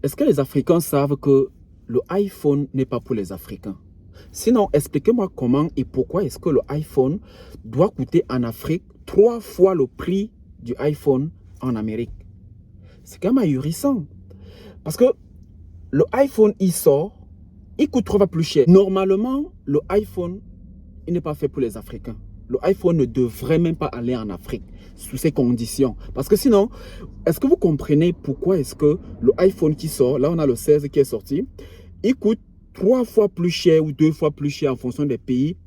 Est-ce que les Africains savent que le iPhone n'est pas pour les Africains? Sinon, expliquez-moi comment et pourquoi est-ce que le iPhone doit coûter en Afrique 3 fois le prix du iPhone en Amérique? C'est quand même ahurissant. Parce que le iPhone, il sort, il coûte 3 fois plus cher. Normalement, le iPhone, il n'est pas fait pour les Africains. Le iPhone ne devrait même pas aller en Afrique sous ces conditions. Parce que sinon, est-ce que vous comprenez pourquoi est-ce que le iPhone qui sort, là on a le 16 qui est sorti, il coûte 3 fois plus cher ou 2 fois plus cher en fonction des pays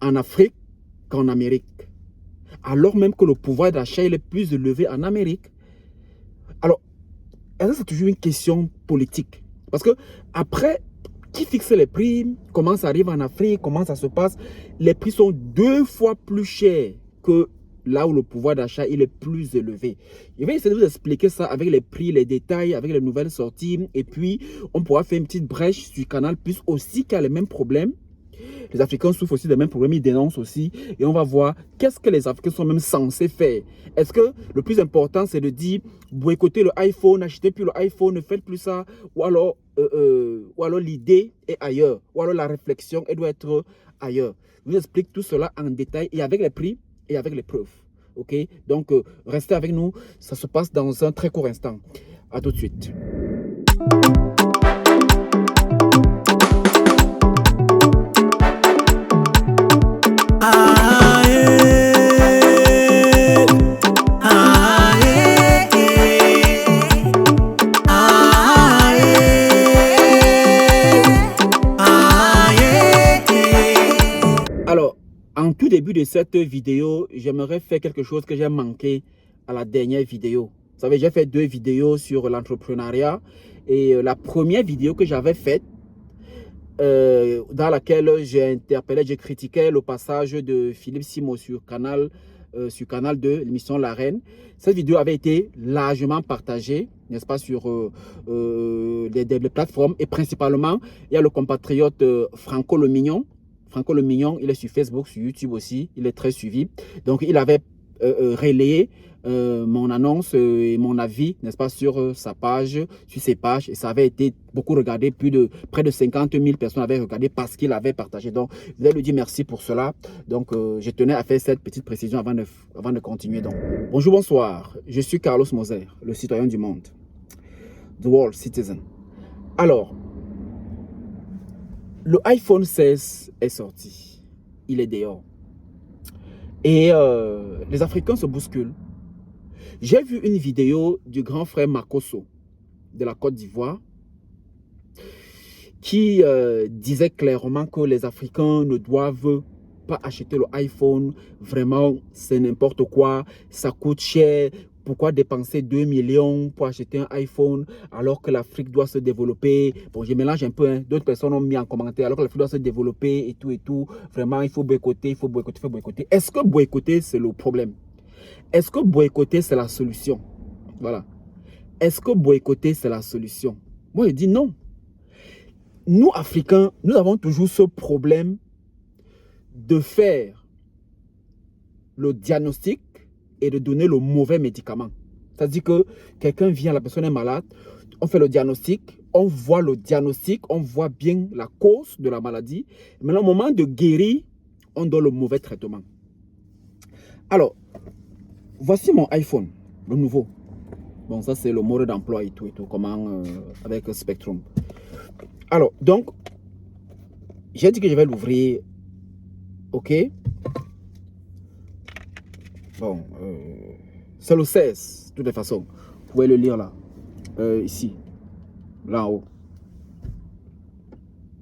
en Afrique qu'en Amérique. Alors même que le pouvoir d'achat est plus élevé en Amérique. Alors, est-ce que c'est toujours une question politique? Parce que après, qui fixe les prix? Comment ça arrive en Afrique? Comment ça se passe? Les prix sont 2 fois plus chers que là où le pouvoir d'achat est plus élevé. Je vais essayer de vous expliquer ça avec les prix, les détails, avec les nouvelles sorties. Et puis, on pourra faire une petite brèche sur Canal Plus aussi qui a les mêmes problèmes. Les Africains souffrent aussi des mêmes problèmes, ils dénoncent aussi. Et on va voir qu'est-ce que les Africains sont même censés faire. Est-ce que le plus important, c'est de dire boycotter le iPhone, achetez plus le iPhone, ne faites plus ça. Ou alors l'idée est ailleurs. Ou alors la réflexion, elle doit être ailleurs. Je vous explique tout cela en détail et avec les prix et avec les preuves. Ok? Donc, restez avec nous. Ça se passe dans un très court instant. À tout de suite. Alors, en tout début de cette vidéo, j'aimerais faire quelque chose que j'ai manqué à la dernière vidéo. Vous savez, j'ai fait 2 vidéos sur l'entrepreneuriat et la première vidéo que j'avais faite, dans laquelle j'ai critiqué le passage de Philippe Simo sur Canal 2, l'émission La Reine. Cette vidéo avait été largement partagée, n'est-ce pas, sur les plateformes et principalement, il y a le compatriote Franco Le Mignon. Franco Le Mignon, il est sur Facebook, sur YouTube aussi, il est très suivi. Donc, il avait relayé mon annonce et mon avis, n'est-ce pas, sur sa page, sur ses pages. Et ça avait été beaucoup regardé, près de 50 000 personnes avaient regardé parce qu'il avait partagé. Donc, je voulais lui dire merci pour cela. Donc, je tenais à faire cette petite précision avant de continuer. Donc, bonjour, bonsoir. Je suis Carlos Moser, le citoyen du monde. The World Citizen. Alors, le iPhone 16 est sorti. Il est dehors. Et les Africains se bousculent. J'ai vu une vidéo du grand frère Makosso de la Côte d'Ivoire qui disait clairement que les Africains ne doivent pas acheter le iPhone. Vraiment, c'est n'importe quoi. Ça coûte cher. Pourquoi dépenser 2 millions pour acheter un iPhone alors que l'Afrique doit se développer? Bon, je mélange un peu, hein. D'autres personnes ont mis en commentaire alors que l'Afrique doit se développer et tout et tout. Vraiment, il faut boycotter, il faut boycotter, il faut boycotter. Est-ce que boycotter, c'est le problème? Est-ce que boycotter, c'est la solution? Voilà. Est-ce que boycotter, c'est la solution? Moi, je dis non. Nous, Africains, nous avons toujours ce problème de faire le diagnostic et de donner le mauvais médicament. C'est-à-dire que quelqu'un vient, la personne est malade, on fait le diagnostic, on voit le diagnostic, on voit bien la cause de la maladie. Mais au moment de guérir, on donne le mauvais traitement. Alors, voici mon iPhone, le nouveau. Bon, ça c'est le mode d'emploi et tout, comment avec Spectrum. Alors, donc, j'ai dit que je vais l'ouvrir. Ok. Bon, c'est le 16, de toutes les façons. Vous pouvez le lire là. Ici. Là en haut.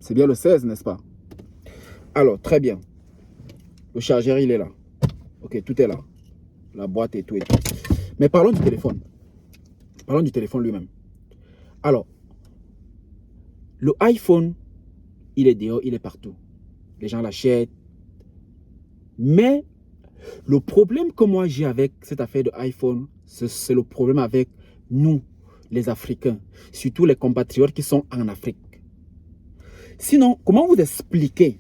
C'est bien le 16, n'est-ce pas? Alors, très bien. Le chargeur, il est là. Ok, tout est là. La boîte et tout et tout. Mais parlons du téléphone. Parlons du téléphone lui-même. Alors, le iPhone, il est dehors, il est partout. Les gens l'achètent. Mais le problème que moi j'ai avec cette affaire de iPhone, c'est le problème avec nous, les Africains. Surtout les compatriotes qui sont en Afrique. Sinon, comment vous expliquer?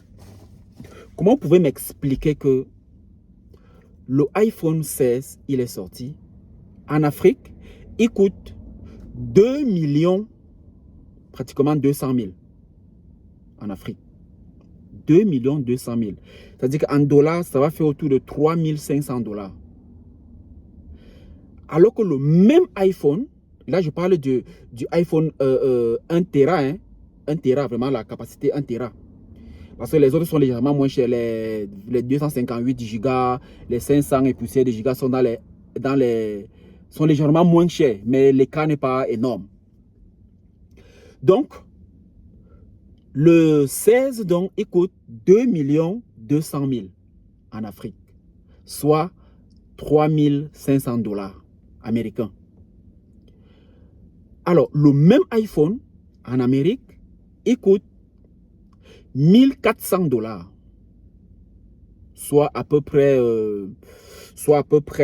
Comment vous pouvez m'expliquer que le iPhone 16, il est sorti en Afrique, il coûte 2 millions pratiquement 200 000 en Afrique. 2 200 000. C'est-à-dire qu'en dollars, ça va faire autour de 3 500 $. Alors que le même iPhone, là je parle du iPhone 1 Tera, hein, 1 Tera, vraiment la capacité 1 Tera. Parce que les autres sont légèrement moins chers, les 258 Go, les 500 et poussières de gigas sont sont légèrement moins chers, mais l'écart n'est pas énorme. Donc, le 16, donc, il coûte 2 200 000 en Afrique, soit 3 500 $ américains. Alors, le même iPhone en Amérique, il coûte 1400 $, soit à peu près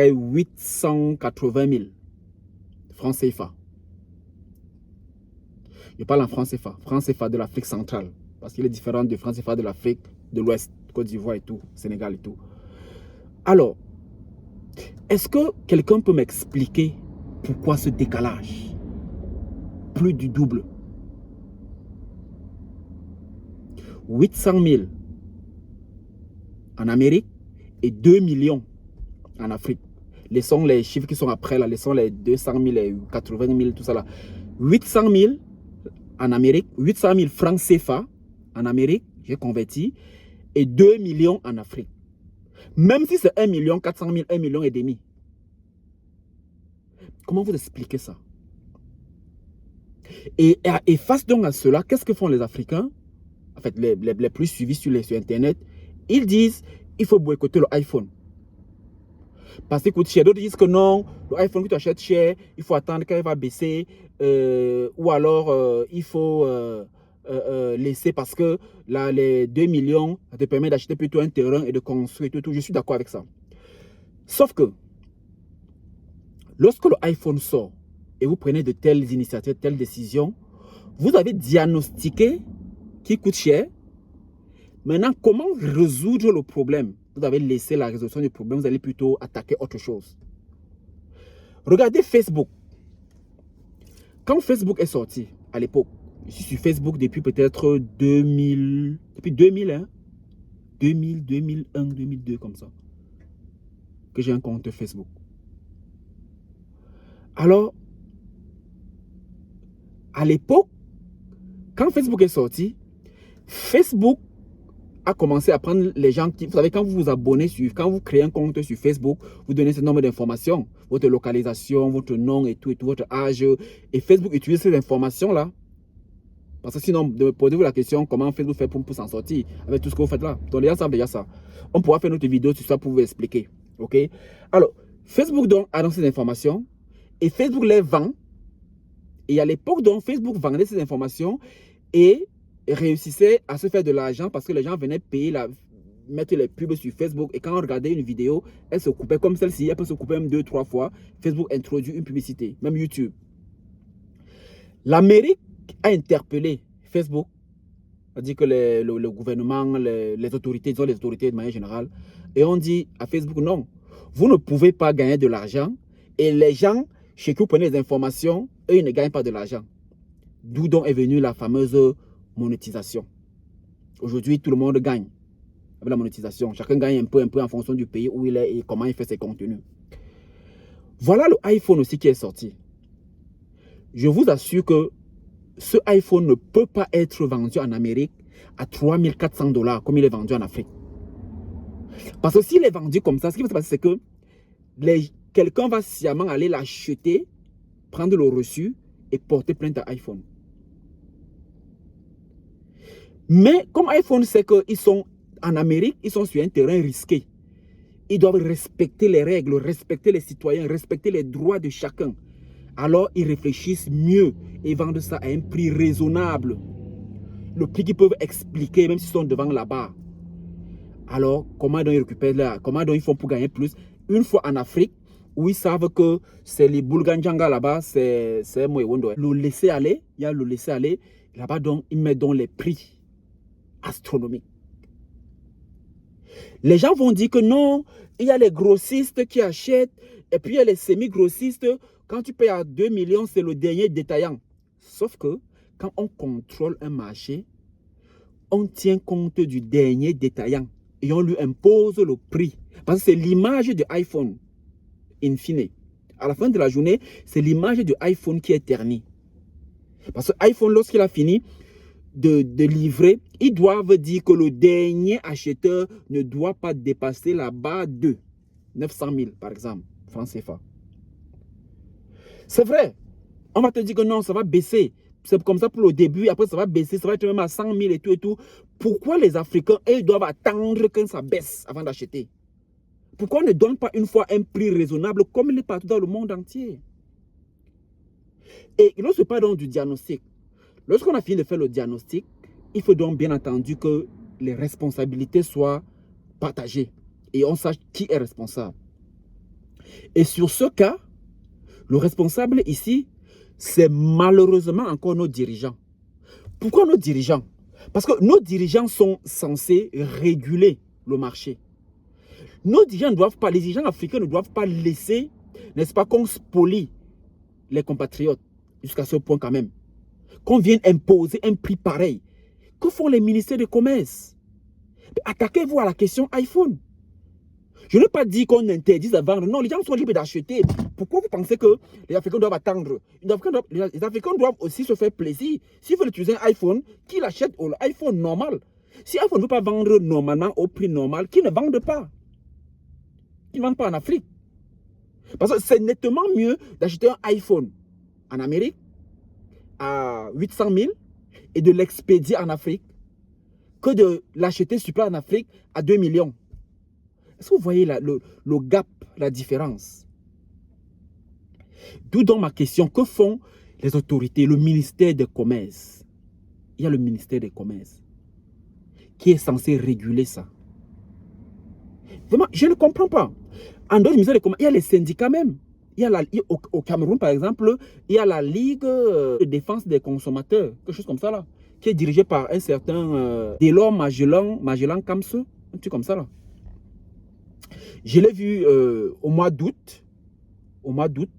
880 000 francs CFA. Je parle en franc CFA de l'Afrique centrale, parce qu'il est différent de franc CFA de l'Afrique de l'Ouest, Côte d'Ivoire et tout, Sénégal et tout. Alors, est-ce que quelqu'un peut m'expliquer pourquoi ce décalage? Plus du double. 800 000 en Amérique et 2 millions en Afrique. Laissons les chiffres qui sont après, là, laissons les 200 000, les 80 000, tout ça là. 800 000 en Amérique, 800 000 francs CFA en Amérique, j'ai converti, et 2 millions en Afrique. Même si c'est 1 400 000, 1,5 million. Comment vous expliquez ça? Et face donc à cela, qu'est-ce que font les Africains? En fait, les plus suivis sur Internet, ils disent il faut boycotter le iPhone. Parce qu'il coûte cher. D'autres disent que non, le iPhone que tu achètes cher, il faut attendre quand il va baisser. Ou alors, il faut laisser parce que là, les 2 millions, ça te permet d'acheter plutôt un terrain et de construire tout. Je suis d'accord avec ça. Sauf que, lorsque le iPhone sort et vous prenez de telles initiatives, de telles décisions, vous avez diagnostiqué qu'il coûte cher. Maintenant, comment résoudre le problème? Vous avez laissé la résolution du problème, vous allez plutôt attaquer autre chose. Regardez Facebook. Quand Facebook est sorti, à l'époque, je suis sur Facebook depuis peut-être 2000, depuis 2000, hein? 2000, 2001, 2002, comme ça, que j'ai un compte Facebook. Alors, à l'époque, quand Facebook est sorti, Facebook a commencé à prendre les gens qui, vous savez, quand vous vous abonnez quand vous créez un compte sur Facebook, vous donnez ce nombre d'informations, votre localisation, votre nom et tout, votre âge, et Facebook utilise ces informations-là. Parce que sinon, posez-vous la question, comment Facebook fait pour s'en sortir avec tout ce que vous faites là. Donc les gens savent déjà ça. On pourra faire notre vidéo sur ça pour vous expliquer. Ok? Alors, Facebook donc a dans ces informations, et Facebook les vend. Et à l'époque, donc, Facebook vendait ces informations et réussissait à se faire de l'argent parce que les gens venaient payer, mettre les pubs sur Facebook. Et quand on regardait une vidéo, elle se coupait comme celle-ci. Elle peut se couper même 2-3 fois. Facebook introduit une publicité, même YouTube. L'Amérique a interpellé Facebook, c'est-à-dire que le gouvernement, les autorités, disons les autorités de manière générale, et on dit à Facebook, non, vous ne pouvez pas gagner de l'argent et les gens chez qui vous prenez les informations, eux, ils ne gagnent pas de l'argent. D'où donc est venue la fameuse monétisation. Aujourd'hui, tout le monde gagne avec la monétisation. Chacun gagne un peu en fonction du pays où il est et comment il fait ses contenus. Voilà le iPhone aussi qui est sorti. Je vous assure que ce iPhone ne peut pas être vendu en Amérique à 3 400 $ comme il est vendu en Afrique. Parce que s'il est vendu comme ça, ce qui va se passer, c'est que quelqu'un va sciemment aller l'acheter, prendre le reçu et porter plainte à iPhone. Mais comme iPhone sait qu'ils sont en Amérique, ils sont sur un terrain risqué. Ils doivent respecter les règles, respecter les citoyens, respecter les droits de chacun. Alors ils réfléchissent mieux et vendent ça à un prix raisonnable. Le prix qu'ils peuvent expliquer même s'ils sont devant la barre. Alors comment donc ils récupèrent là? Comment donc ils font pour gagner plus? Une fois en Afrique, où ils savent que c'est les Boulganjanga là-bas, c'est Moewondo. Le laisser aller, il y a le laisser aller. Là-bas donc, ils mettent donc les prix astronomiques. Les gens vont dire que non, il y a les grossistes qui achètent, et puis il y a les semi-grossistes. Quand tu payes à 2 millions, c'est le dernier détaillant. Sauf que, quand on contrôle un marché, on tient compte du dernier détaillant et on lui impose le prix. Parce que c'est l'image de iPhone, in fine. À la fin de la journée, c'est l'image de iPhone qui est ternie. Parce que iPhone, lorsqu'il a fini de livrer, ils doivent dire que le dernier acheteur ne doit pas dépasser la barre de 900 000, par exemple, francs CFA. C'est vrai. On va te dire que non, ça va baisser. C'est comme ça pour le début, après ça va baisser, ça va être même à 100 000 et tout et tout. Pourquoi les Africains, ils doivent attendre que ça baisse avant d'acheter? Pourquoi on ne donne pas une fois un prix raisonnable comme il est partout dans le monde entier? Et lorsque je parle donc du diagnostic, lorsqu'on a fini de faire le diagnostic, il faut donc bien entendu que les responsabilités soient partagées et on sache qui est responsable. Et sur ce cas, le responsable ici, c'est malheureusement encore nos dirigeants. Pourquoi nos dirigeants? Parce que nos dirigeants sont censés réguler le marché. Nos dirigeants ne doivent pas, les dirigeants africains ne doivent pas laisser, n'est-ce pas, qu'on spolie les compatriotes jusqu'à ce point quand même. Qu'on vienne imposer un prix pareil. Que font les ministères de commerce? Attaquez-vous à la question iPhone. Je n'ai pas dit qu'on interdise de vendre. Non, les gens sont libres d'acheter. Pourquoi vous pensez que les Africains doivent attendre? Les Africains doivent aussi se faire plaisir. S'ils veulent utiliser un iPhone, qu'ils achètent l'iPhone normal. Si iPhone ne veut pas vendre normalement au prix normal, qu'ils ne vendent pas. Qu'ils ne vendent pas en Afrique. Parce que c'est nettement mieux d'acheter un iPhone en Amérique à 800 000 et de l'expédier en Afrique que de l'acheter sur place en Afrique à 2 millions. Est-ce que vous voyez le gap, la différence? D'où donc ma question, que font les autorités, le ministère des Commerces? Il y a le ministère des Commerces qui est censé réguler ça. Vraiment, je ne comprends pas. En dehors du ministère des Commerces, il y a les syndicats même. Au Cameroun, par exemple, il y a la Ligue de défense des consommateurs, quelque chose comme ça là, qui est dirigée par un certain Delors Magellan Kamsou, un truc comme ça là. Je l'ai vu au mois d'août,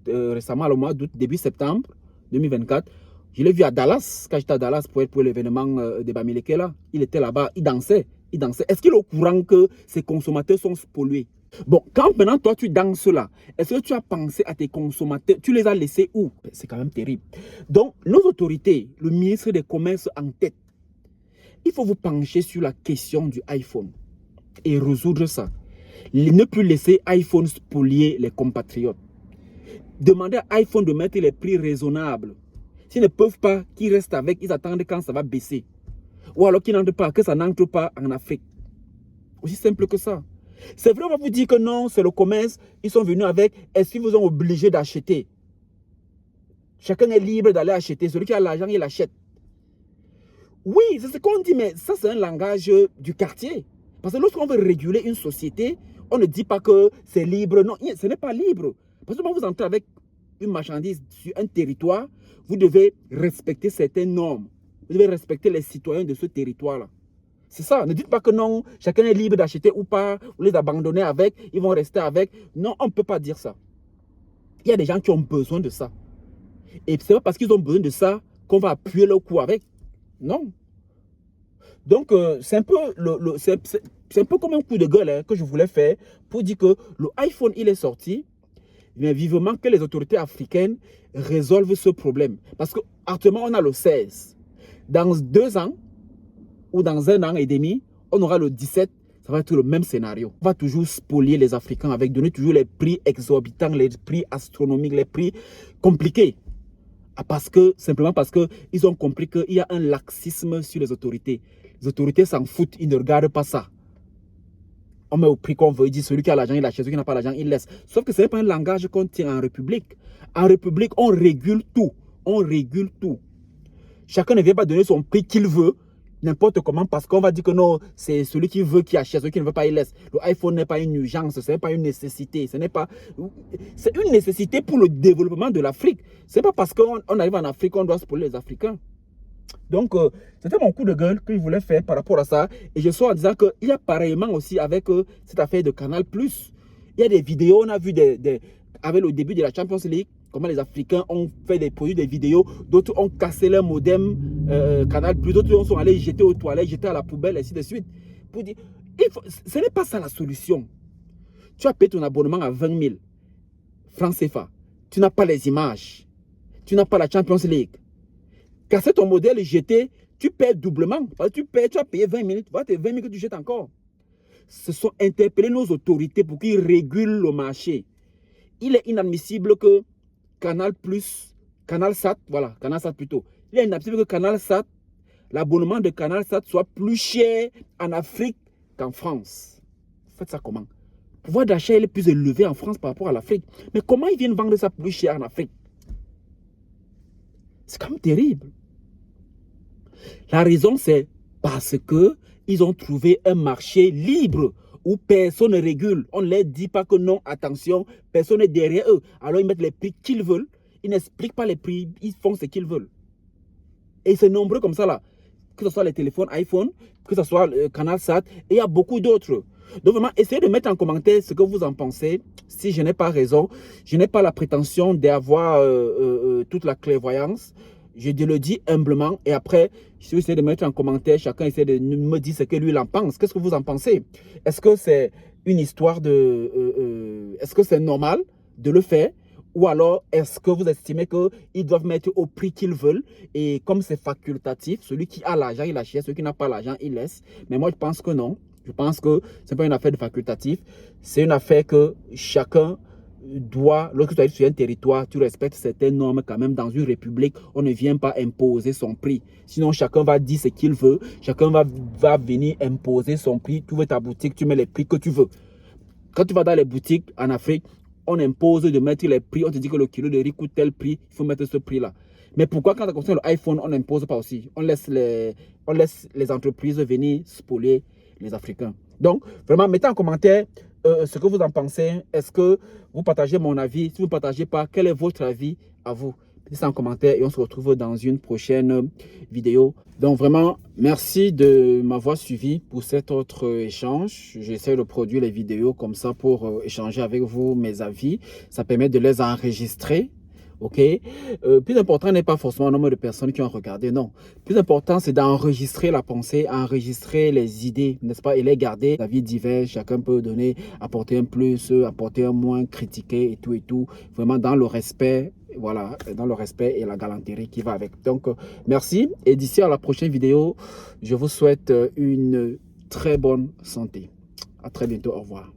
récemment, au mois d'août, début septembre 2024. Je l'ai vu à Dallas, quand j'étais à Dallas pour l'événement de Bamileke là. Il était là-bas, il dansait. Est-ce qu'il est au courant que ces consommateurs sont pollués? Bon, quand maintenant toi tu danses là, est-ce que tu as pensé à tes consommateurs? Tu les as laissés où? C'est quand même terrible. Donc, nos autorités, le ministre des Commerces en tête, il faut vous pencher sur la question du iPhone et résoudre ça. Ne plus laisser iPhone spolier les compatriotes. Demandez à iPhone de mettre les prix raisonnables. S'ils ne peuvent pas, qu'ils restent avec, ils attendent quand ça va baisser. Ou alors qu'ils n'entrent pas, que ça n'entre pas en Afrique. Aussi simple que ça. C'est vrai, on va vous dire que non, c'est le commerce, ils sont venus avec, est-ce qu'ils vous ont obligé d'acheter? Chacun est libre d'aller acheter, celui qui a l'argent, il achète. Oui, c'est ce qu'on dit, mais ça c'est un langage du quartier. Parce que lorsqu'on veut réguler une société, on ne dit pas que c'est libre. Non, ce n'est pas libre. Parce que quand vous entrez avec une marchandise sur un territoire, vous devez respecter certaines normes. Vous devez respecter les citoyens de ce territoire-là. C'est ça. Ne dites pas que non, chacun est libre d'acheter ou pas, ou les abandonner avec, ils vont rester avec. Non, on ne peut pas dire ça. Il y a des gens qui ont besoin de ça. Et ce n'est pas parce qu'ils ont besoin de ça qu'on va appuyer leur coup avec. Non. Donc, c'est un peu comme un coup de gueule hein, que je voulais faire pour dire que le iPhone, il est sorti, mais vivement que les autorités africaines résolvent ce problème. Parce qu'actuellement, on a le 16. Dans 2 ans, ou dans 1 an et demi, on aura le 17, ça va être le même scénario. On va toujours spolier les Africains avec donner toujours les prix exorbitants, les prix astronomiques, les prix compliqués. Simplement parce qu'ils ont compris qu'il y a un laxisme sur les autorités. Les autorités s'en foutent, ils ne regardent pas ça. On met au prix qu'on veut, il dit celui qui a l'argent, il achète, celui qui n'a pas l'argent, il laisse. Sauf que ce n'est pas un langage qu'on tient en République. En République, on régule tout. On régule tout. Chacun ne vient pas donner son prix qu'il veut, n'importe comment, parce qu'on va dire que non, c'est celui qui veut qui achète, celui qui ne veut pas, il laisse. Le iPhone n'est pas une urgence, ce n'est pas une nécessité. C'est une nécessité pour le développement de l'Afrique. Ce n'est pas parce qu'on arrive en Afrique qu'on doit spoiler les Africains. Donc, c'était mon coup de gueule que je voulais faire par rapport à ça. Et je sors en disant qu'il y a pareillement aussi avec cette affaire de Canal+. Il y a des vidéos, on a vu avec le début de la Champions League, Comment les Africains ont fait des produits, des vidéos, d'autres ont cassé leur modem Canal+, d'autres sont allés jeter aux toilettes, jeter à la poubelle, ainsi de suite. Pour dire, ce n'est pas ça la solution. Tu as payé ton abonnement à 20 000 francs CFA. Tu n'as pas les images. Tu n'as pas la Champions League. Casser ton modèle et jeter, tu paies doublement. Parce que tu as payé 20 000, tu vois, tes 20 000 que tu jettes encore. Ce sont interpellés nos autorités pour qu'ils régulent le marché. Il est inadmissible que CanalSat, voilà, CanalSat plutôt. Il est inadmissible que CanalSat, l'abonnement de CanalSat soit plus cher en Afrique qu'en France. Faites ça comment? Le pouvoir d'achat est plus élevé en France par rapport à l'Afrique. Mais comment ils viennent vendre ça plus cher en Afrique? C'est quand même terrible. La raison, c'est parce qu'ils ont trouvé un marché libre où personne ne régule. On ne leur dit pas que non, attention, personne n'est derrière eux. Alors ils mettent les prix qu'ils veulent. Ils n'expliquent pas les prix, ils font ce qu'ils veulent. Et c'est nombreux comme ça là. Que ce soit les téléphones iPhone, que ce soit le CanalSat, et il y a beaucoup d'autres. Donc vraiment, essayez de mettre en commentaire ce que vous en pensez. Si je n'ai pas raison, je n'ai pas la prétention d'avoir toute la clairvoyance. Je le dis humblement. Et après, si vous essayez de mettre en commentaire, chacun essaie de me dire ce que lui il en pense. Qu'est-ce que vous en pensez? Est-ce que c'est une histoire de... est-ce que c'est normal de le faire? Ou alors, est-ce que vous estimez qu'ils doivent mettre au prix qu'ils veulent? Et comme c'est facultatif, celui qui a l'argent, il achète. Celui qui n'a pas l'argent, il laisse. Mais moi, je pense que non. Je pense que ce n'est pas une affaire de facultatif. C'est une affaire que chacun doit, lorsque tu arrives sur un territoire, tu respectes certaines normes quand même. Dans une république, on ne vient pas imposer son prix. Sinon, chacun va dire ce qu'il veut. Chacun va venir imposer son prix. Tu veux ta boutique, tu mets les prix que tu veux. Quand tu vas dans les boutiques en Afrique, on impose de mettre les prix. On te dit que le kilo de riz coûte tel prix. Il faut mettre ce prix-là. Mais pourquoi quand ça concerne l'iPhone, on n'impose pas aussi? On laisse les entreprises venir spolier les Africains. Donc, vraiment, mettez en commentaire ce que vous en pensez. Est-ce que vous partagez mon avis? Si vous ne partagez pas, quel est votre avis à vous? Mettez ça en commentaire et on se retrouve dans une prochaine vidéo. Donc vraiment, merci de m'avoir suivi pour cet autre échange. J'essaie de produire les vidéos comme ça pour échanger avec vous mes avis. Ça permet de les enregistrer. Ok, plus important n'est pas forcément le nombre de personnes qui ont regardé, non. Plus important, c'est d'enregistrer la pensée, enregistrer les idées, n'est-ce pas, et les garder. La vie divers, chacun peut donner, apporter un plus, apporter un moins, critiquer et tout, vraiment dans le respect, voilà, dans le respect et la galanterie qui va avec. Donc, merci, et d'ici à la prochaine vidéo, je vous souhaite une très bonne santé. À très bientôt, au revoir.